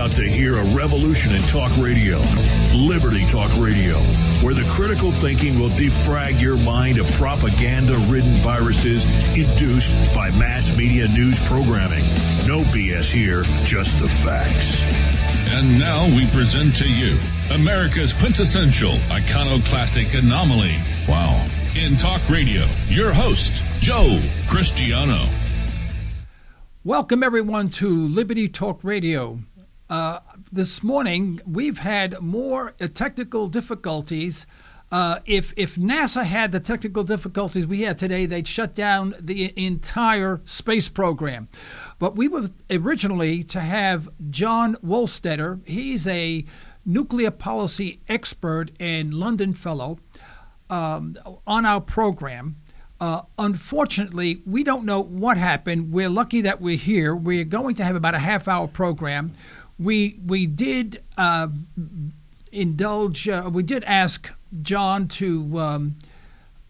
about to hear a revolution in talk radio, Liberty Talk Radio, where the critical thinking will defrag your mind of propaganda-ridden viruses induced by mass media news programming. No BS here, just the facts. And now we present to you America's quintessential iconoclastic anomaly. Wow. In talk radio, your host, Joe Cristiano. Welcome, everyone, to Liberty Talk Radio. This morning, we've had more technical difficulties. If NASA had the technical difficulties we had today, they'd shut down the entire space program. But we were originally to have John Wolstetter. He's a nuclear policy expert and London fellow on our program. Unfortunately, we don't know what happened. We're lucky that we're here. We're going to have about a half-hour program. We did we did ask John to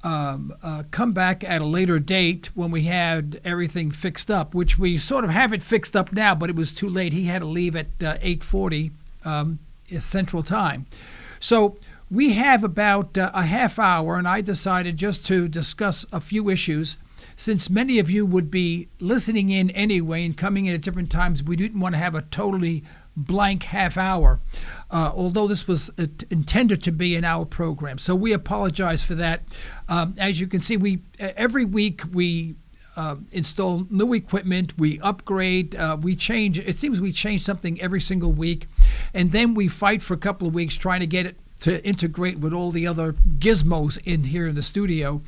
come back at a later date when we had everything fixed up, which we sort of have it fixed up now, but it was too late. He had to leave at 8:40 Central Time. So we have about a half hour, and I decided just to discuss a few issues. Since many of you would be listening in anyway and coming in at different times, we didn't want to have a totally blank half hour, although this was intended to be an hour program. So we apologize for that. As you can see, every week we install new equipment, we upgrade, we change. It seems we change something every single week, and then we fight for a couple of weeks trying to get it to integrate with all the other gizmos in here in the studio.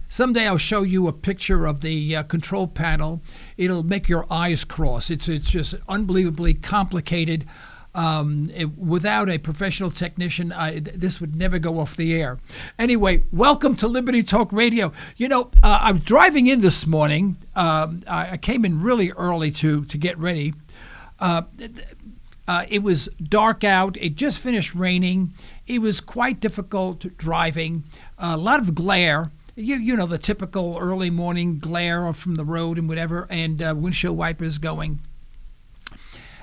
Someday I'll show you a picture of the control panel. It'll make your eyes cross. It's just unbelievably complicated. Without a professional technician, this would never go off the air. Anyway, welcome to Liberty Talk Radio. You know, I was driving in this morning. I came in really early to get ready. It was dark out. It just finished raining. It was quite difficult driving. A lot of glare. You know, the typical early morning glare from the road and whatever, and windshield wipers going.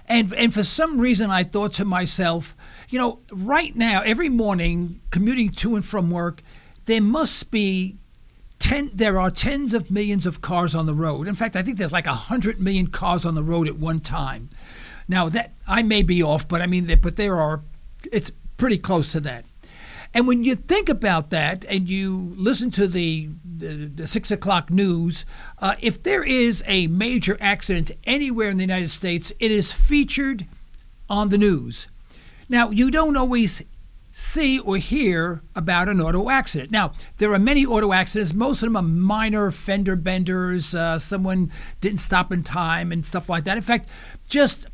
And for some reason, I thought to myself, you know, right now, every morning, commuting to and from work, there must be there are tens of millions of cars on the road. In fact, I think there's like 100 million cars on the road at one time. Now, that I may be off, but I mean, it's pretty close to that. And when you think about that and you listen to the 6 o'clock news, if there is a major accident anywhere in the United States, it is featured on the news. Now, you don't always see or hear about an auto accident. Now, there are many auto accidents. Most of them are minor fender benders. Someone didn't stop in time and stuff like that. In fact, just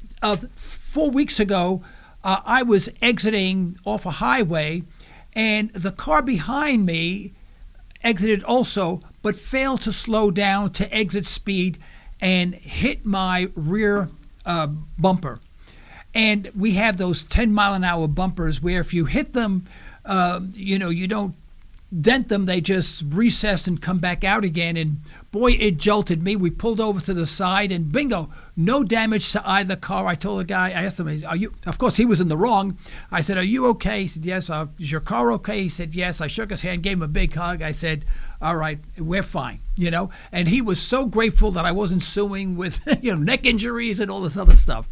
4 weeks ago, I was exiting off a highway, and the car behind me exited also, but failed to slow down to exit speed and hit my rear bumper. And we have those 10-mile-an-hour bumpers where if you hit them, you don't dent them, they just recess and come back out again. And boy, it jolted me. We pulled over to the side, and bingo, no damage to either car. I told the guy, I asked him, "Are you?" Of course, he was in the wrong. I said, "Are you okay?" He said, "Yes." "Is your car okay?" He said, "Yes." I shook his hand, gave him a big hug. I said, "All right, we're fine," And he was so grateful that I wasn't suing with, neck injuries and all this other stuff.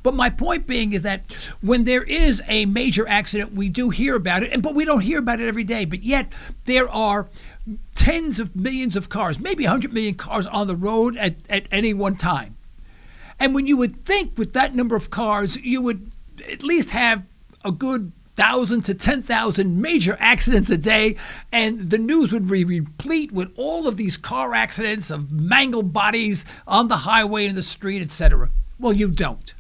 But my point being is that when there is a major accident, we do hear about it, but we don't hear about it every day. But yet there are tens of millions of cars, maybe 100 million cars on the road at any one time. And when you would think with that number of cars, you would at least have a good 1,000 to 10,000 major accidents a day, and the news would be replete with all of these car accidents of mangled bodies on the highway, in the street, etc. Well, you don't.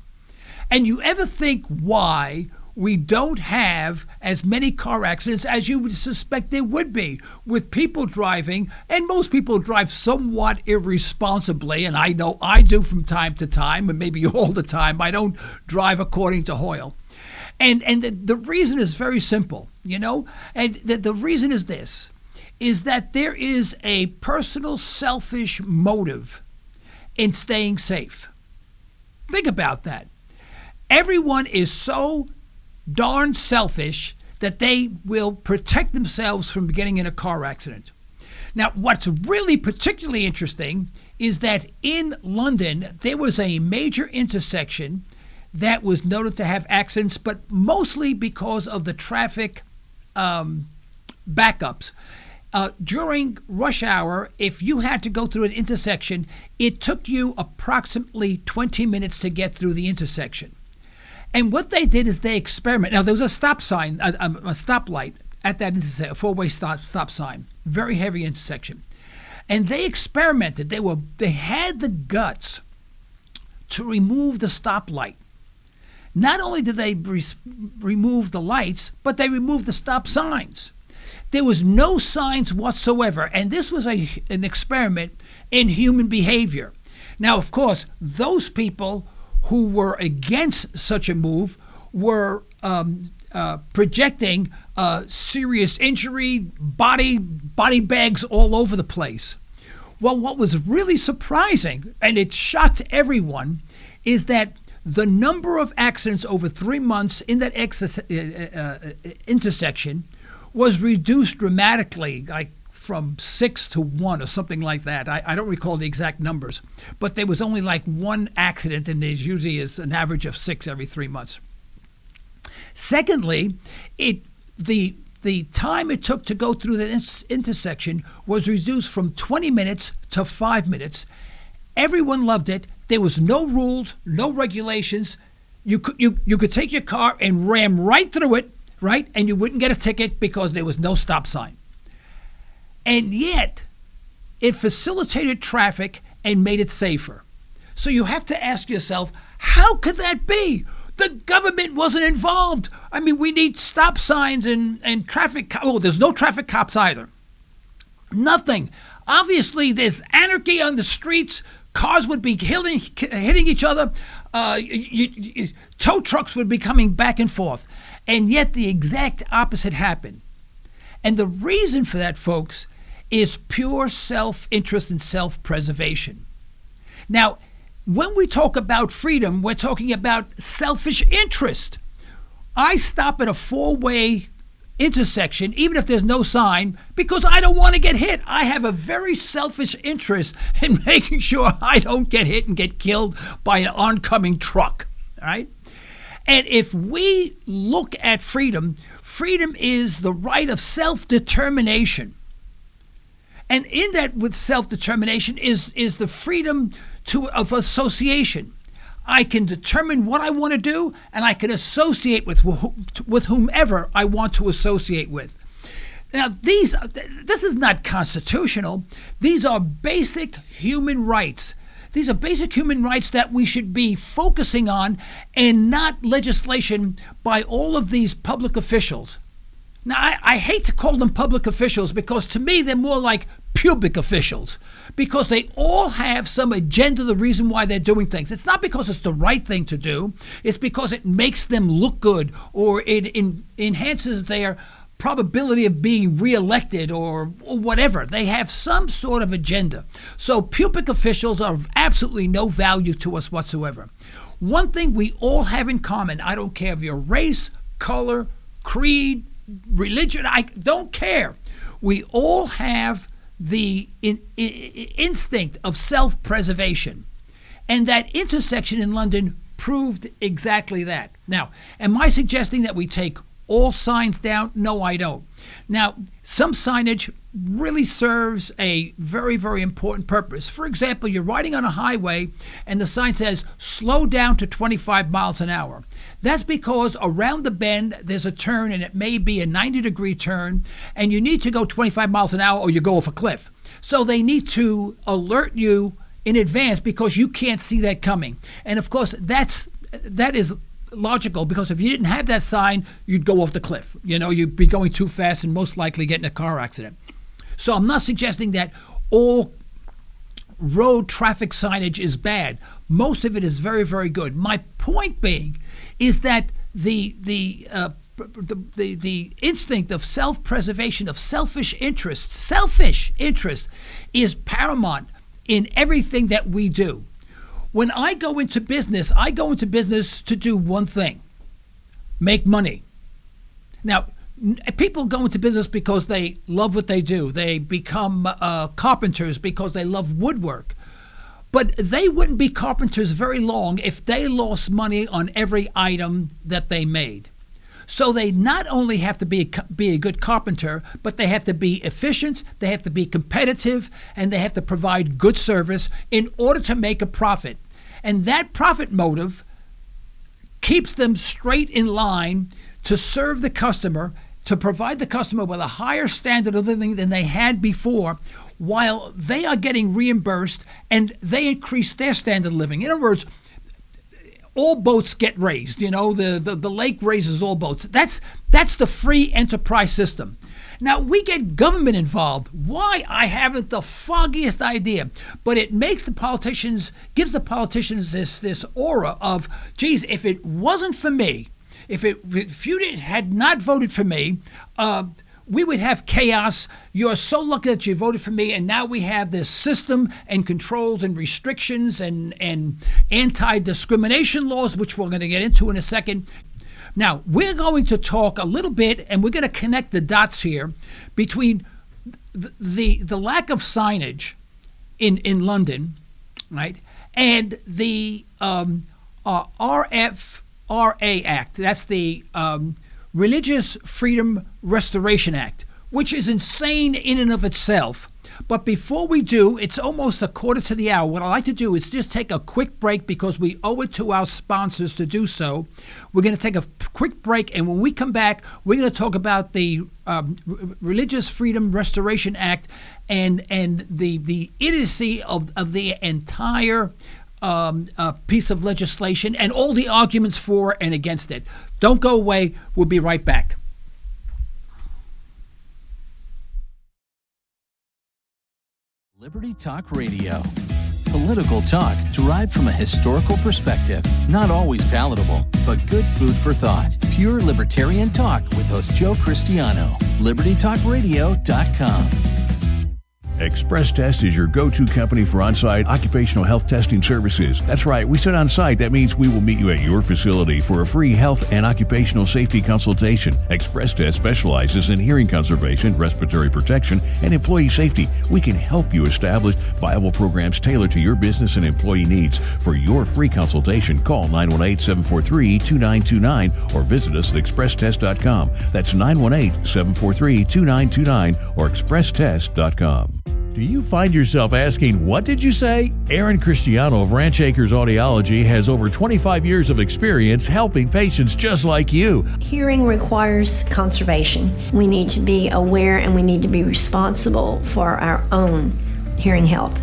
And you ever think why we don't have as many car accidents as you would suspect there would be with people driving, and most people drive somewhat irresponsibly, and I know I do from time to time, and maybe all the time. I don't drive according to Hoyle. And the reason is very simple, and the reason is this, is that there is a personal selfish motive in staying safe. Think about that. Everyone is so darn selfish that they will protect themselves from getting in a car accident. Now, what's really particularly interesting is that in London, there was a major intersection that was noted to have accidents, but mostly because of the traffic backups. During rush hour, if you had to go through an intersection, it took you approximately 20 minutes to get through the intersection. And what they did is they experimented. Now, there was a stop sign, a stoplight at that intersection, a four-way stop sign, very heavy intersection. And they experimented. They had the guts to remove the stoplight. Not only did they remove the lights, but they removed the stop signs. There was no signs whatsoever, and this was an experiment in human behavior. Now, of course, those people who were against such a move were projecting serious injury, body bags all over the place. Well, what was really surprising, and it shocked everyone, is that the number of accidents over 3 months in that intersection was reduced dramatically, like from 6 to 1 or something like that. I don't recall the exact numbers, but there was only like 1 accident, and there usually is an average of 6 every 3 months. Secondly, the time it took to go through the intersection was reduced from 20 minutes to 5 minutes. Everyone loved it. There was no rules, no regulations. You could take your car and ram right through it, right? And you wouldn't get a ticket because there was no stop sign. And yet, it facilitated traffic and made it safer. So you have to ask yourself, how could that be? The government wasn't involved. I mean, we need stop signs and traffic. There's no traffic cops either. Nothing. Obviously, there's anarchy on the streets. Cars would be hitting each other. Tow trucks would be coming back and forth. And yet the exact opposite happened. And the reason for that, folks, is pure self-interest and self-preservation. Now, when we talk about freedom, we're talking about selfish interest. I stop at a 4-way intersection, even if there's no sign, because I don't want to get hit. I have a very selfish interest in making sure I don't get hit and get killed by an oncoming truck, all right? And if we look at freedom, freedom is the right of self-determination. And in that with self-determination is the freedom of association. I can determine what I want to do, and I can associate with whomever I want to associate with. Now, this is not constitutional. These are basic human rights. These are basic human rights that we should be focusing on, and not legislation by all of these public officials. Now, I hate to call them public officials because to me they're more like pubic officials, because they all have some agenda, the reason why they're doing things. It's not because it's the right thing to do. It's because it makes them look good, or it enhances their probability of being reelected or whatever. They have some sort of agenda. So pubic officials are of absolutely no value to us whatsoever. One thing we all have in common, I don't care if you're race, color, creed, religion, I don't care. We all have the instinct of self-preservation. And that intersection in London proved exactly that. Now, am I suggesting that we take all signs down? No, I don't. Now, some signage really serves a very, very important purpose. For example, you're riding on a highway and the sign says, slow down to 25 miles an hour. That's because around the bend, there's a turn, and it may be a 90-degree turn, and you need to go 25 miles an hour or you go off a cliff. So they need to alert you in advance because you can't see that coming. And of course, that is logical, because if you didn't have that sign, you'd go off the cliff. You'd be going too fast and most likely get in a car accident. So I'm not suggesting that all road traffic signage is bad. Most of it is very, very good. My point being is that the instinct of self-preservation, of selfish interest is paramount in everything that we do. When I go into business to do one thing: make money. Now, people go into business because they love what they do. They become carpenters because they love woodwork. But they wouldn't be carpenters very long if they lost money on every item that they made. So they not only have to be a good carpenter, but they have to be efficient, they have to be competitive, and they have to provide good service in order to make a profit. And that profit motive keeps them straight in line to serve the customer, to provide the customer with a higher standard of living than they had before, while they are getting reimbursed and they increase their standard of living. In other words, all boats get raised. You know, the lake raises all boats. That's the free enterprise system. Now, we get government involved. Why? I haven't the foggiest idea. But it makes gives the politicians this aura of, geez, if it wasn't for me, if you had not voted for me, we would have chaos. You're so lucky that you voted for me, and now we have this system and controls and restrictions and anti-discrimination laws, which we're going to get into in a second. Now, we're going to talk a little bit, and we're going to connect the dots here between the lack of signage in London, right, and the RFRA Act. That's the Religious Freedom Restoration Act, which is insane in and of itself. But before we do, it's almost a quarter to the hour. What I'd like to do is just take a quick break because we owe it to our sponsors to do so. We're going to take a quick break, and when we come back, we're going to talk about the Religious Freedom Restoration Act and the idiocy of the entire piece of legislation and all the arguments for and against it. Don't go away. We'll be right back. Liberty Talk Radio. Political talk derived from a historical perspective. Not always palatable, but good food for thought. Pure libertarian talk with host Joe Cristiano. LibertyTalkRadio.com. Express Test is your go-to company for on-site occupational health testing services. That's right, we said on-site. That means we will meet you at your facility for a free health and occupational safety consultation. Express Test specializes in hearing conservation, respiratory protection, and employee safety. We can help you establish viable programs tailored to your business and employee needs. For your free consultation, call 918-743-2929 or visit us at expresstest.com. That's 918-743-2929 or expresstest.com. Do you find yourself asking, what did you say? Aaron Cristiano of Ranch Acres Audiology has over 25 years of experience helping patients just like you. Hearing requires conservation. We need to be aware and we need to be responsible for our own hearing health.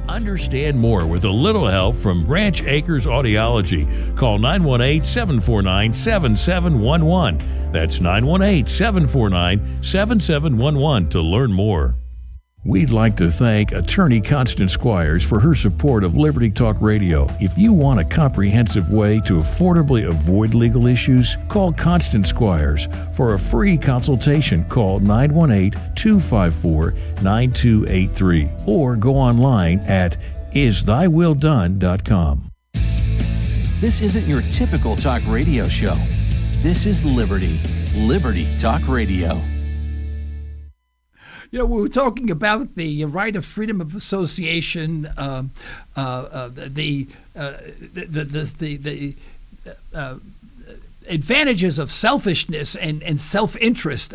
Understand more with a little help from Ranch Acres Audiology. Call 918-749-7711. That's 918-749-7711 to learn more. We'd like to thank attorney Constance Squires for her support of Liberty Talk Radio. If you want a comprehensive way to affordably avoid legal issues, call Constance Squires. For a free consultation, call 918-254-9283 or go online at isthyWillDone.com. This isn't your typical talk radio show. This is Liberty. Liberty Talk Radio. You know, we were talking about the right of freedom of association, the advantages of selfishness and self-interest.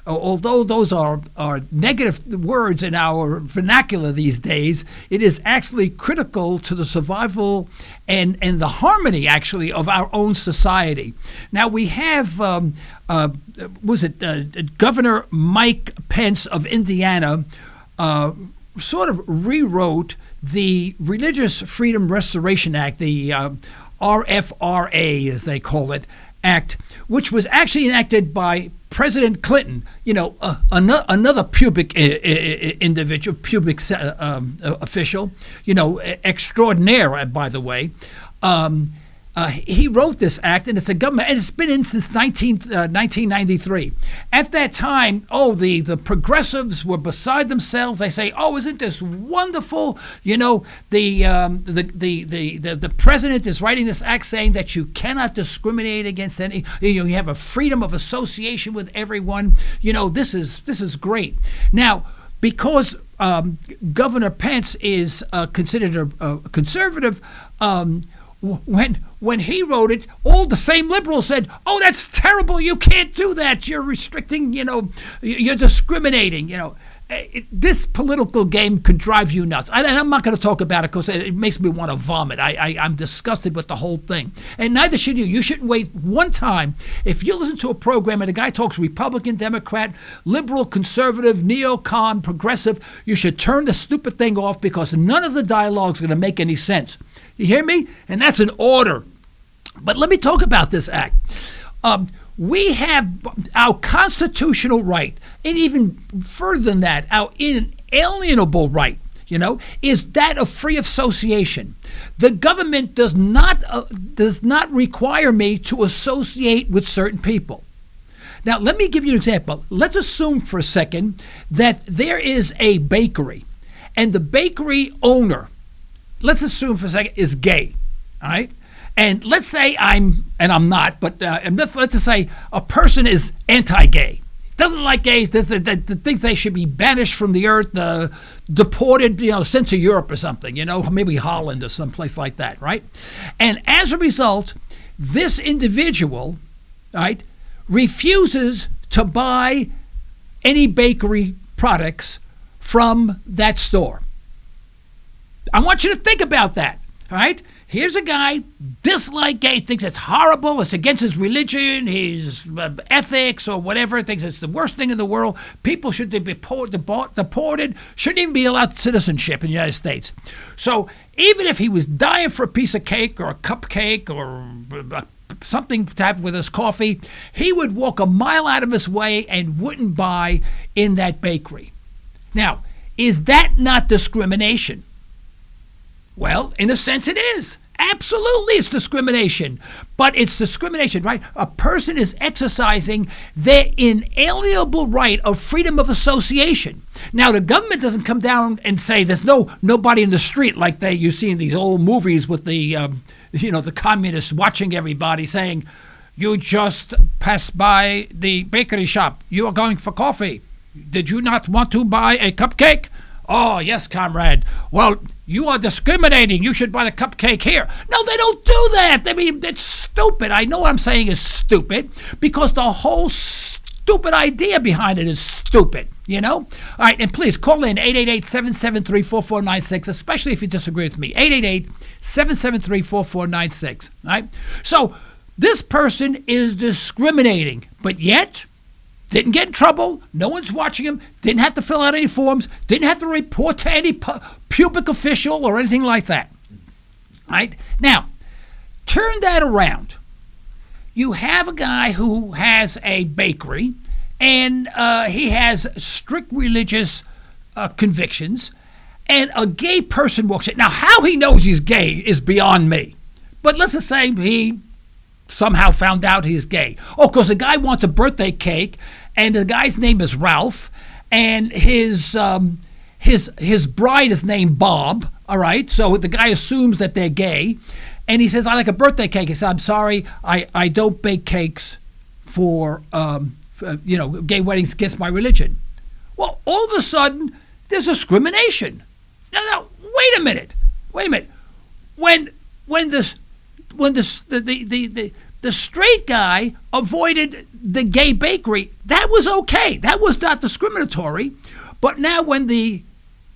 Although those are negative words in our vernacular these days, it is actually critical to the survival and the harmony, actually, of our own society. Now, we have, Governor Mike Pence of Indiana sort of rewrote the Religious Freedom Restoration Act, the RFRA, as they call it, Act, which was actually enacted by President Clinton, you know, another pubic individual, pubic official, you know, extraordinaire, by the way. he wrote this act, and it's a government, and it's been in since 1993. At that time, the progressives were beside themselves. They say, isn't this wonderful? The president is writing this act saying that you cannot discriminate against any. You have a freedom of association with everyone. This is great. Now, because Governor Pence is considered a conservative, when he wrote it, all the same liberals said, that's terrible. You can't do that. You're restricting, you're discriminating, This political game could drive you nuts. And I'm not going to talk about it because it makes me want to vomit. I'm disgusted with the whole thing. And neither should you. You shouldn't wait one time. If you listen to a program and the guy talks Republican, Democrat, liberal, conservative, neocon, progressive, you should turn the stupid thing off because none of the dialogue is going to make any sense. You hear me? And that's an order. But let me talk about this act. We have our constitutional right, and even further than that, our inalienable right, is that of free association. The government does not require me to associate with certain people. Now, let me give you an example. Let's assume for a second that there is a bakery, and the bakery owner, let's assume for a second, is gay, all right? And let's say I'm not, but let's just say a person is anti-gay, doesn't like gays, thinks they should be banished from the earth, deported, sent to Europe or something, maybe Holland or someplace like that, right? And as a result, this individual, right, refuses to buy any bakery products from that store. I want you to think about that, all right? Here's a guy, dislikes gay, thinks it's horrible, it's against his religion, his ethics or whatever, thinks it's the worst thing in the world. People should be deported, shouldn't even be allowed citizenship in the United States. So even if he was dying for a piece of cake or a cupcake or something to have with his coffee, he would walk a mile out of his way and wouldn't buy in that bakery. Now, is that not discrimination? Well, in a sense it is. Absolutely, it's discrimination. But it's discrimination, right? A person is exercising their inalienable right of freedom of association. Now, the government doesn't come down and say there's nobody in the street like you see in these old movies with the communists watching everybody saying, you just passed by the bakery shop. You are going for coffee. Did you not want to buy a cupcake? Oh, yes, comrade. Well, you are discriminating. You should buy the cupcake here. No, they don't do that. I mean, it's stupid. I know what I'm saying is stupid because the whole stupid idea behind it is stupid, All right, and please call in 888-773-4496, especially if you disagree with me. 888-773-4496, all right? So this person is discriminating, but yet didn't get in trouble. No one's watching him. Didn't have to fill out any forms. Didn't have to report to any public official or anything like that. Right? Now, turn that around. You have a guy who has a bakery, and he has strict religious convictions, and a gay person walks in. Now, how he knows he's gay is beyond me. But let's just say he somehow found out he's gay. Oh, because the guy wants a birthday cake, and the guy's name is Ralph, and his bride is named Bob. All right, so the guy assumes that they're gay, and he says, "I like a birthday cake." He says, "I'm sorry, I don't bake cakes for gay weddings against my religion." Well, all of a sudden, there's discrimination. Now, wait a minute. When the straight guy avoided the gay bakery, that was okay. That was not discriminatory. But now when the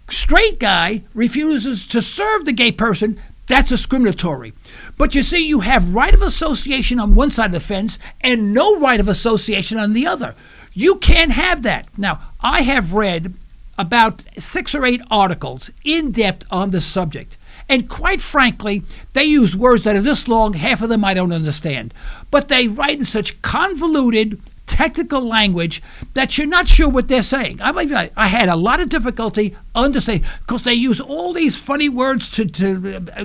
straight guy refuses to serve the gay person, that's discriminatory. But you see, you have right of association on one side of the fence and no right of association on the other. You can't have that. Now, I have read about 6 or 8 articles in depth on this subject. And quite frankly, they use words that are this long, half of them I don't understand. But they write in such convoluted, technical language that you're not sure what they're saying. I had a lot of difficulty understanding because they use all these funny words to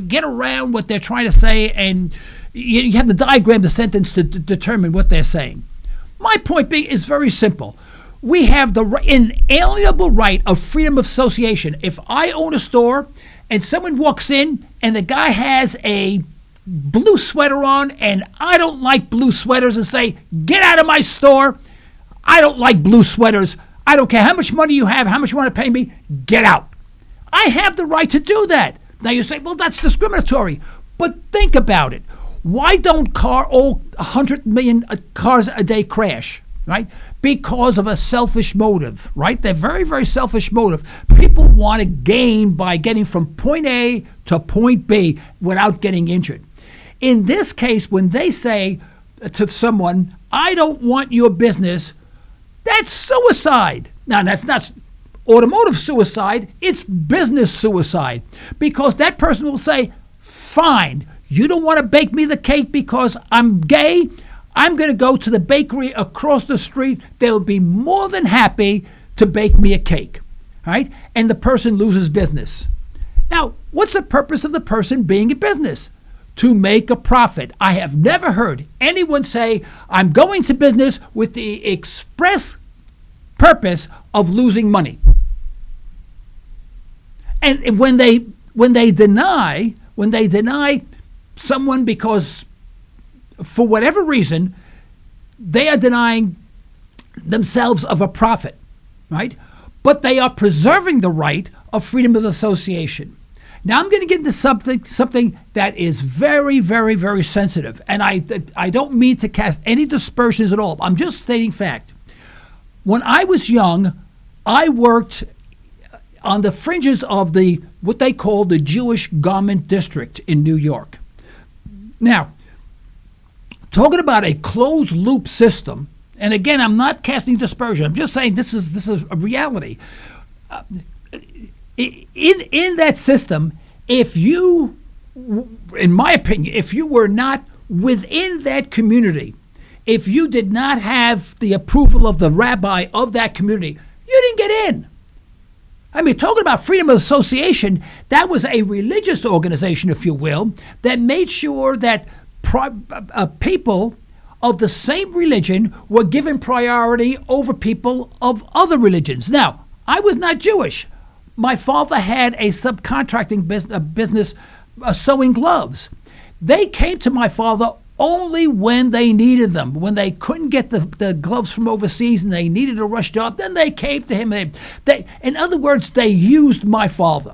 get around what they're trying to say, and you have to diagram the sentence to determine what they're saying. My point being is very simple. We have the inalienable right of freedom of association. If I own a store and someone walks in and the guy has a blue sweater on and I don't like blue sweaters and say, get out of my store. I don't like blue sweaters. I don't care how much money you have, how much you want to pay me, get out. I have the right to do that. Now you say, well, that's discriminatory. But think about it. Why don't all 100 million cars a day crash, right? Because of a selfish motive, right? They're very, very selfish motive. People want to gain by getting from point A to point B without getting injured. In this case, when they say to someone, I don't want your business, that's suicide. Now, that's not automotive suicide, it's business suicide. Because that person will say, fine, you don't want to bake me the cake because I'm gay, I'm going to go to the bakery across the street. They'll be more than happy to bake me a cake, right? And the person loses business. Now, what's the purpose of the person being in business? To make a profit. I have never heard anyone say, I'm going to business with the express purpose of losing money. And when they deny someone because for whatever reason they are denying themselves of a profit, right? But they are preserving the right of freedom of association. Now I'm going to get into something that is very, very, very sensitive, and I don't mean to cast any dispersions at all. I'm just stating fact. When I was young, I worked on the fringes of what they call the Jewish Garment District in New York. Now, talking about a closed loop system, and again, I'm not casting dispersion. I'm just saying this is a reality. In that system, if you, in my opinion, if you were not within that community, if you did not have the approval of the rabbi of that community, you didn't get in. I mean, talking about freedom of association, that was a religious organization, if you will, that made sure that people of the same religion were given priority over people of other religions. Now, I was not Jewish. My father had a subcontracting business sewing gloves. They came to my father only when they needed them. When they couldn't get the gloves from overseas and they needed a rush job, then they came to him. In other words, they used my father.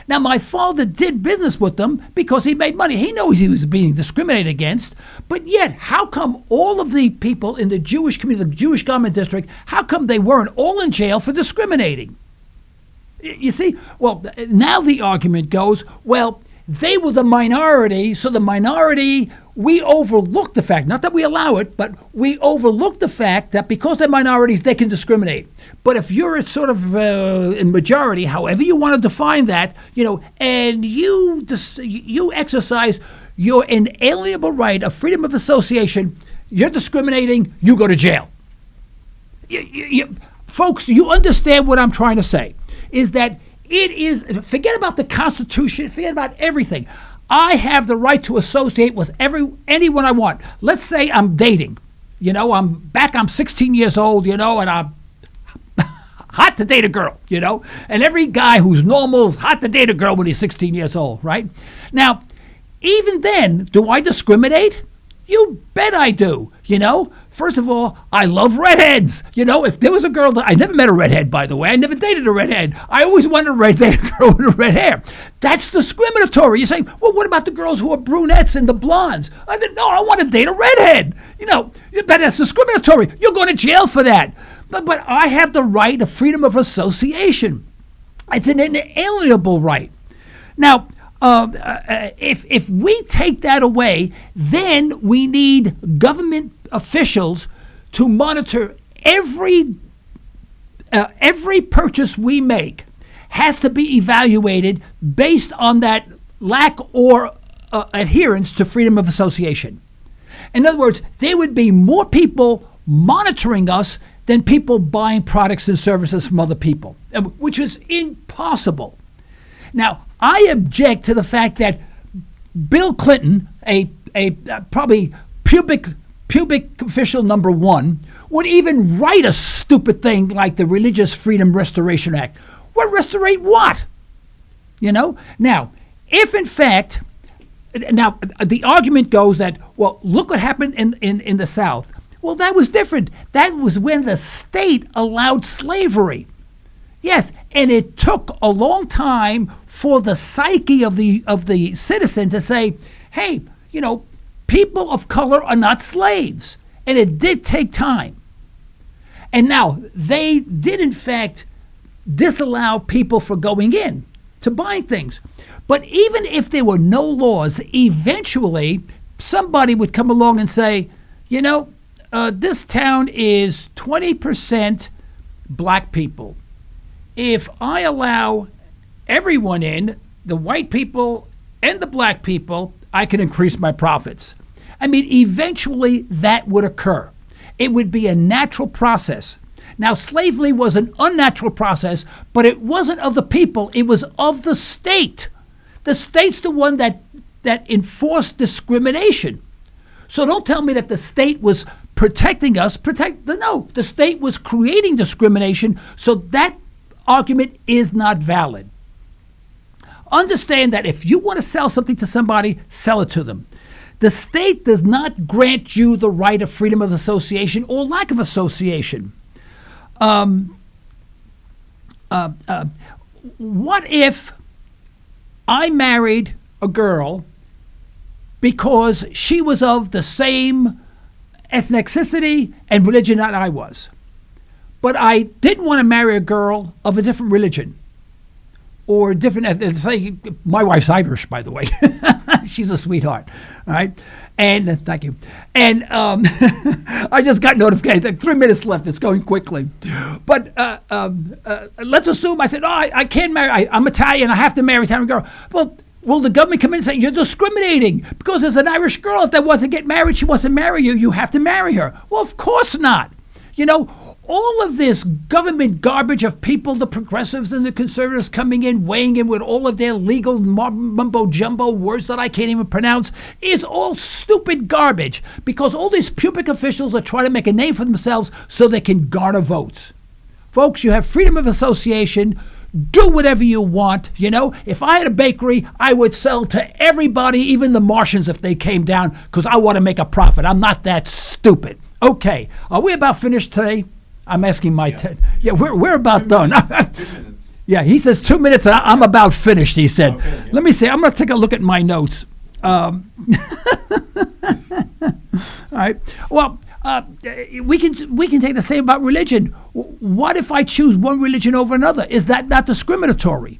Now, my father did business with them because he made money. He knows he was being discriminated against. But yet, how come all of the people in the Jewish community, the Jewish Garment District, how come they weren't all in jail for discriminating? You see, well, now the argument goes, well, they were the minority, so the minority, we overlook the fact, not that we allow it, but we overlook the fact that because they're minorities, they can discriminate. But if you're a sort of in majority, however you want to define that, and you exercise your inalienable right of freedom of association, you're discriminating, you go to jail. Folks, you understand what I'm trying to say, is that it is, forget about the Constitution, forget about everything. I have the right to associate with anyone I want. Let's say I'm dating. I'm 16 years old, and I'm hot to date a girl, And every guy who's normal is hot to date a girl when he's 16 years old, right? Now, even then, do I discriminate? You bet I do, First of all, I love redheads. If there was a girl I never met a redhead, by the way. I never dated a redhead. I always wanted to date a girl with red hair. That's discriminatory. You're saying, well, what about the girls who are brunettes and the blondes? I said, no, I want to date a redhead. But that's discriminatory. You're going to jail for that. But I have the right of freedom of association. It's an inalienable right. Now, if we take that away, then we need government officials to monitor every purchase we make has to be evaluated based on that lack or adherence to freedom of association. In other words, there would be more people monitoring us than people buying products and services from other people, which is impossible. Now, I object to the fact that Bill Clinton, a probably pubic official number one would even write a stupid thing like the Religious Freedom Restoration Act. What restorate what? Now, if in fact, now the argument goes that, well, look what happened in the South. Well, that was different. That was when the state allowed slavery. Yes, and it took a long time for the psyche of the citizen to say, hey, people of color are not slaves. And it did take time. And now they did, in fact, disallow people for going in to buying things. But even if there were no laws, eventually somebody would come along and say, this town is 20% black people. If I allow everyone in, the white people and the black people, I can increase my profits. I mean, eventually that would occur. It would be a natural process. Now, slavery was an unnatural process, but it wasn't of the people. It was of the state. The state's the one that enforced discrimination. So don't tell me that the state was protecting us. No, the state was creating discrimination, so that argument is not valid. Understand that if you want to sell something to somebody, sell it to them. The state does not grant you the right of freedom of association or lack of association. What if I married a girl because she was of the same ethnicity and religion that I was, but I didn't want to marry a girl of a different religion or different? Say, my wife's Irish, by the way. She's a sweetheart, all right? And thank you. And I just got notification. 3 minutes left. It's going quickly. But let's assume I said, I can't marry. I'm Italian. I have to marry an Italian girl. Well, will the government come in and say, you're discriminating because there's an Irish girl that wants to get married. She wants to marry you. You have to marry her. Well, of course not. All of this government garbage of people, the progressives and the conservatives coming in, weighing in with all of their legal mumbo-jumbo words that I can't even pronounce, is all stupid garbage because all these pubic officials are trying to make a name for themselves so they can garner votes. Folks, you have freedom of association. Do whatever you want. If I had a bakery, I would sell to everybody, even the Martians, if they came down, because I want to make a profit. I'm not that stupid. Okay, are we about finished today? I'm asking my we're about done. 2 minutes. Yeah, he says 2 minutes, and I'm about finished, he said. Okay, yeah. Let me see. I'm going to take a look at my notes. All right. Well, we can take the same about religion. What if I choose one religion over another? Is that not discriminatory?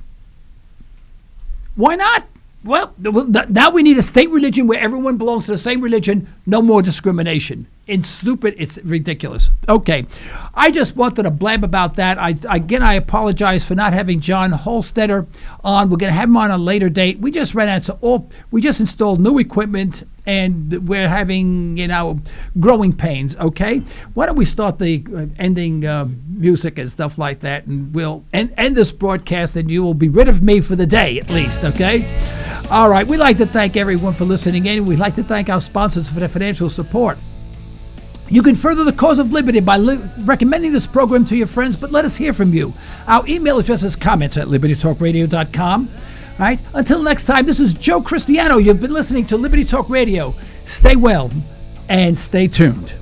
Why not? Well, now we need a state religion where everyone belongs to the same religion. No more discrimination. It's ridiculous. Okay, I just wanted to blab about that. I apologize for not having John Holstetter on. We're going to have him on a later date. We just ran out we just installed new equipment and we're having growing pains. Okay, why don't we start the ending music and stuff like that, and we'll end this broadcast, and you will be rid of me for the day at least. Okay. All right. We'd like to thank everyone for listening in. We'd like to thank our sponsors for their financial support. You can further the cause of liberty by recommending this program to your friends, but let us hear from you. Our email address is comments@libertytalkradio.com. All right. Until next time, this is Joe Cristiano. You've been listening to Liberty Talk Radio. Stay well and stay tuned.